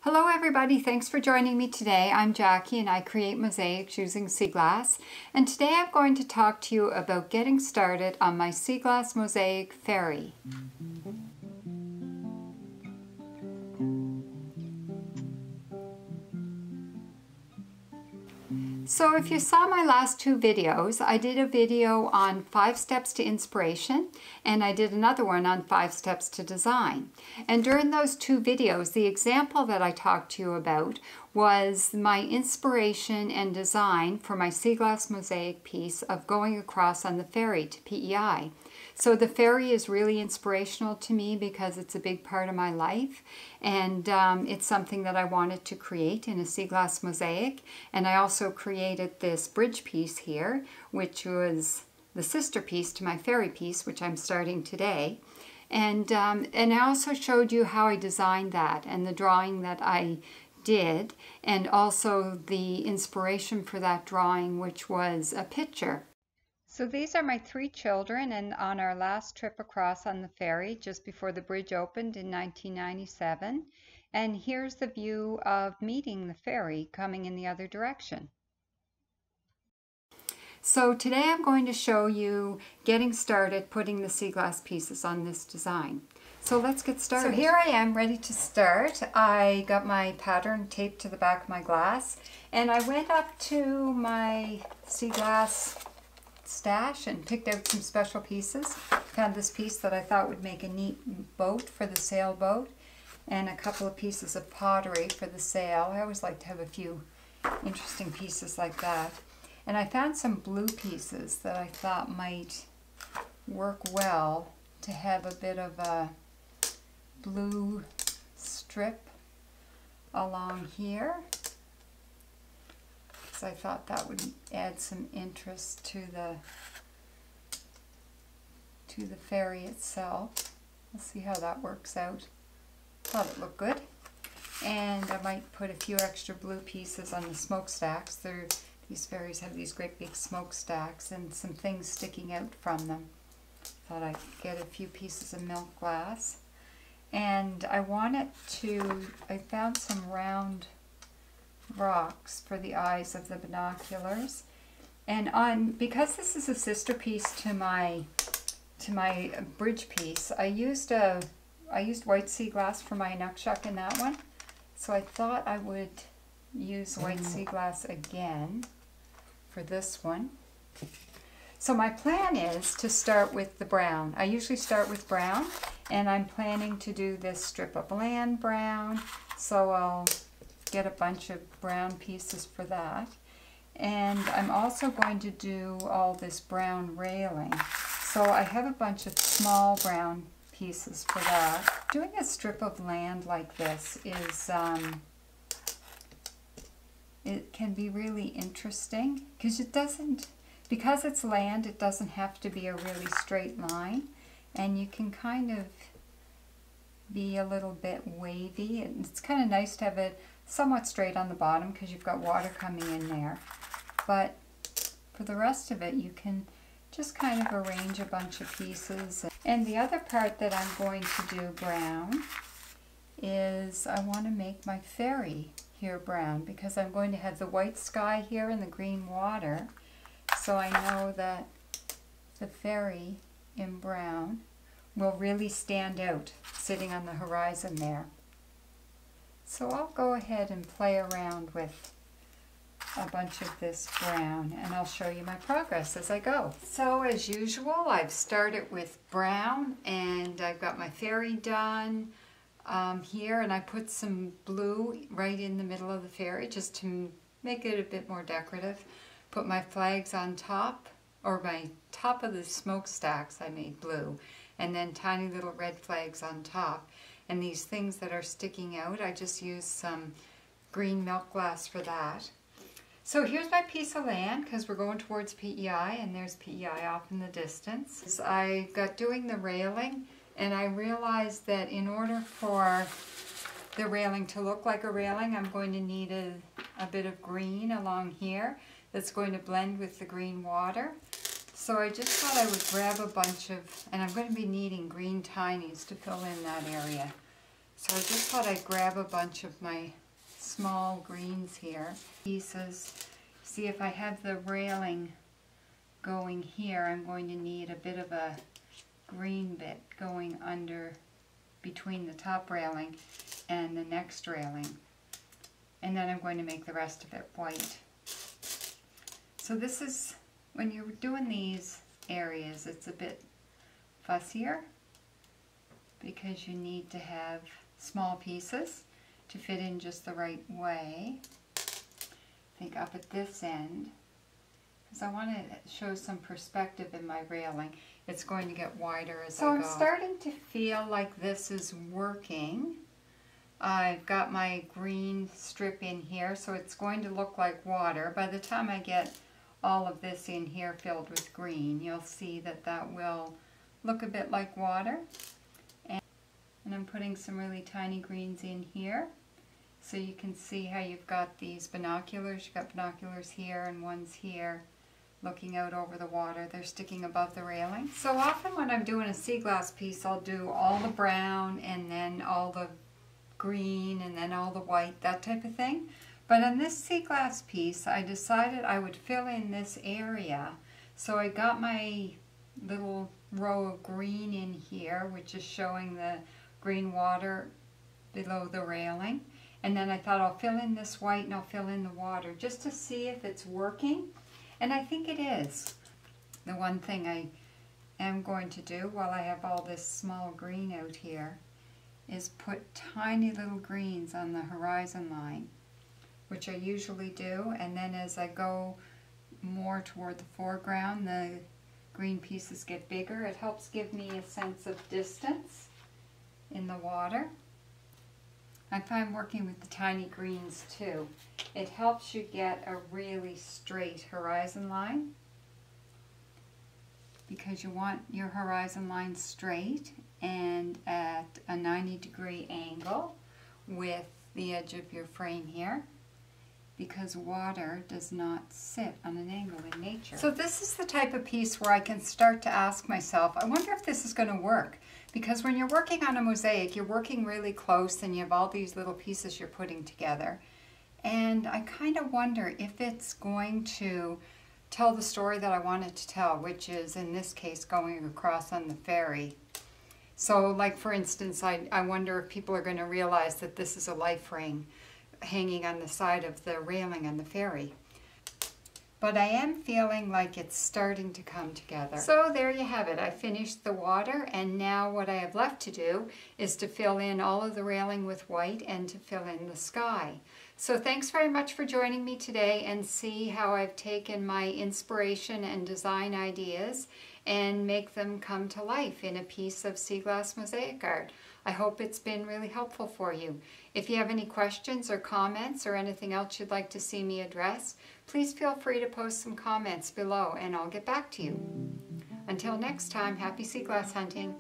Hello everybody, thanks for joining me today. I'm Jackie and I create mosaics using sea glass. And today I'm going to talk to you about getting started on my sea glass mosaic Ferry. So if you saw my last two videos, I did a video on 5 steps to inspiration and I did another one on 5 steps to design. And during those two videos, the example that I talked to you about was my inspiration and design for my sea glass mosaic piece of going across on the ferry to PEI. So the ferry is really inspirational to me because it's a big part of my life, and it's something that I wanted to create in a sea glass mosaic. And I also created this bridge piece here, which was the sister piece to my ferry piece, which I'm starting today. And I also showed you how I designed that and the drawing that I did, and also the inspiration for that drawing, which was a picture. So these are my 3 children, and on our last trip across on the ferry just before the bridge opened in 1997. And here's the view of meeting the ferry coming in the other direction. So today I'm going to show you getting started putting the sea glass pieces on this design. So let's get started. So here I am ready to start. I got my pattern taped to the back of my glass, and I went up to my sea glass stash and picked out some special pieces. Found this piece that I thought would make a neat boat for the sailboat, and a couple of pieces of pottery for the sail. I always like to have a few interesting pieces like that. And I found some blue pieces that I thought might work well to have a bit of a blue strip along here, because I thought that would add some interest to the ferry itself. We'll see how that works out. Thought it looked good. And I might put a few extra blue pieces on the smokestacks. These ferries have these great big smokestacks and some things sticking out from them. Thought I'd get a few pieces of milk glass. And I found some round rocks for the eyes of the binoculars. And because this is a sister piece to my bridge piece, I used white sea glass for my nutshell in that one. So I thought I would use white sea glass again for this one. So my plan is to start with the brown. I usually start with brown, and I'm planning to do this strip of land brown, so I'll get a bunch of brown pieces for that. And I'm also going to do all this brown railing. So I have a bunch of small brown pieces for that. Doing a strip of land like this is it can be really interesting because it's land, it doesn't have to be a really straight line, and you can kind of be a little bit wavy. It's kind of nice to have it somewhat straight on the bottom because you've got water coming in there, but for the rest of it you can just kind of arrange a bunch of pieces. And the other part that I'm going to do brown is I want to make my ferry here brown, because I'm going to have the white sky here and the green water, so I know that the ferry in brown will really stand out sitting on the horizon there. So I'll go ahead and play around with a bunch of this brown, and I'll show you my progress as I go. So as usual, I've started with brown, and I've got my ferry done here, and I put some blue right in the middle of the ferry just to make it a bit more decorative. Put my flags on top, or my top of the smokestacks I made blue, and then tiny little red flags on top. And these things that are sticking out, I just used some green milk glass for that. So here's my piece of land, because we're going towards PEI, and there's PEI off in the distance. I got doing the railing, and I realized that in order for the railing to look like a railing, I'm going to need a bit of green along here that's going to blend with the green water. So I just thought I would grab a bunch of, and I'm going to be needing green tinies to fill in that area. So I just thought I'd grab a bunch of my small greens here, pieces. See, if I have the railing going here, I'm going to need a bit of a green bit going under between the top railing and the next railing. And then I'm going to make the rest of it white. So this is, when you're doing these areas, it's a bit fussier because you need to have small pieces to fit in just the right way. I think up at this end, because I want to show some perspective in my railing. It's going to get wider as I go. So I'm starting to feel like this is working. I've got my green strip in here, so it's going to look like water. By the time I get all of this in here filled with green, you'll see that that will look a bit like water. And I'm putting some really tiny greens in here, so you can see how you've got these binoculars. You've got binoculars here and ones here looking out over the water. They're sticking above the railing. So often when I'm doing a sea glass piece, I'll do all the brown and then all the green and then all the white, that type of thing. But on this sea glass piece, I decided I would fill in this area. So I got my little row of green in here, which is showing the green water below the railing. And then I thought I'll fill in this white and I'll fill in the water just to see if it's working. And I think it is. The one thing I am going to do while I have all this small green out here is put tiny little greens on the horizon line, which I usually do. And then as I go more toward the foreground, the green pieces get bigger. It helps give me a sense of distance in the water. I find working with the tiny greens too, it helps you get a really straight horizon line, because you want your horizon line straight and at a 90-degree angle with the edge of your frame here, because water does not sit on an angle in nature. So this is the type of piece where I can start to ask myself, I wonder if this is going to work. Because when you're working on a mosaic, you're working really close and you have all these little pieces you're putting together. And I kind of wonder if it's going to tell the story that I want it to tell, which is, in this case, going across on the ferry. So, like for instance, I wonder if people are going to realize that this is a life ring hanging on the side of the railing on the ferry. But I am feeling like it's starting to come together. So there you have it. I finished the water, and now what I have left to do is to fill in all of the railing with white and to fill in the sky. So thanks very much for joining me today, and see how I've taken my inspiration and design ideas and make them come to life in a piece of sea glass mosaic art. I hope it's been really helpful for you. If you have any questions or comments or anything else you'd like to see me address, please feel free to post some comments below and I'll get back to you. Until next time, happy sea glass hunting.